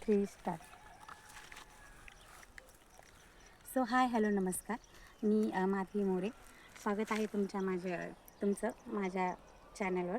3 start. So hi hello नमस्कार. मी माधवी मोरे. स्वागत आहे तुमचं माझ्या चॅनलवर.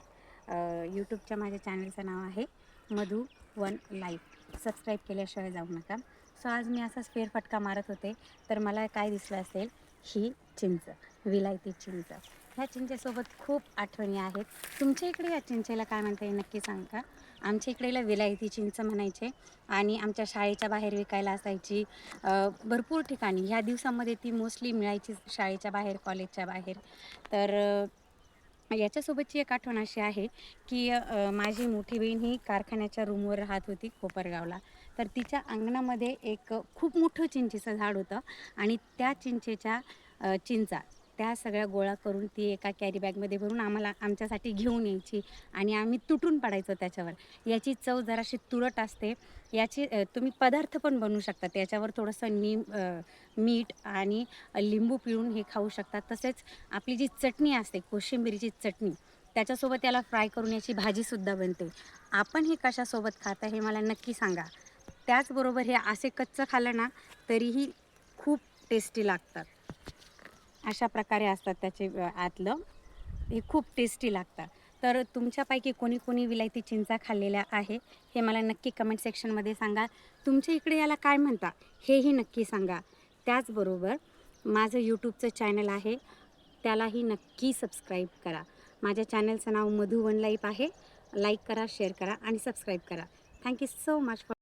यूट्यूबच्या माझ्या चॅनलचं नाव आहे मधू वन लाईफ. सबस्क्राईब केल्याशिवाय जाऊ नका. सो आज मी असाच फेरफटका मारत होते तर मला काय दिसलं असेल, ही चिंच, विलायती चिंच. ह्या चिंचेसोबत खूप आठवणी आहेत. तुमच्या इकडे या चिंचेला काय म्हणता येईल नक्की सांगा. आमच्या इकडेला विलायती चिंच म्हणायचे आणि आमच्या शाळेच्या बाहेर विकायला असायची. भरपूर ठिकाणी ह्या दिवसामध्ये ती मोस्टली मिळायची शाळेच्या बाहेर, कॉलेजच्या बाहेर. तर याच्यासोबतची एक आठवण अशी आहे की माझी मोठी बहीण ही कारखान्याच्या रूमवर राहत होती कोपरगावला. तर तिच्या अंगणामध्ये एक खूप मोठं चिंचेचं झाड होतं आणि त्या चिंचेच्या चिंचा त्या सगळ्या गोळा करून ती एका कॅरी बॅगमध्ये भरून आमच्यासाठी घेऊन यायची आणि आम्ही तुटून पडायचो त्याच्यावर. याची चव जराशी तुरट असते. याची तुम्ही पदार्थ पण बनवू शकता. त्याच्यावर थोडंसं मीठ आणि लिंबू पिळून हे खाऊ शकतात. तसेच आपली जी चटणी असते, कोशिंबिरीची चटणी, त्याच्यासोबत याला फ्राय करून याची भाजीसुद्धा बनते. आपण हे कशासोबत खाता हे मला नक्की सांगा. त्याचबरोबर हे असे कच्चं खाल्लं ना तरीही खूप टेस्टी लागतात. अशा प्रकारे असतात त्याचे आतलं. हे खूप टेस्टी लागतात. तर तुमच्यापैकी कोणी कोणी विलायती चिंचा खाल्लेल्या आहे हे मला नक्की कमेंट सेक्शनमध्ये सांगा. तुमच्या इकडे याला काय म्हणता हेही नक्की सांगा. त्याचबरोबर माझं यूट्यूबचं चॅनल आहे, त्यालाही नक्की सबस्क्राईब करा. माझ्या चॅनलचं नाव मधू वन लाईफ आहे. लाईक करा, शेअर करा आणि सबस्क्राईब करा. Thank you so much for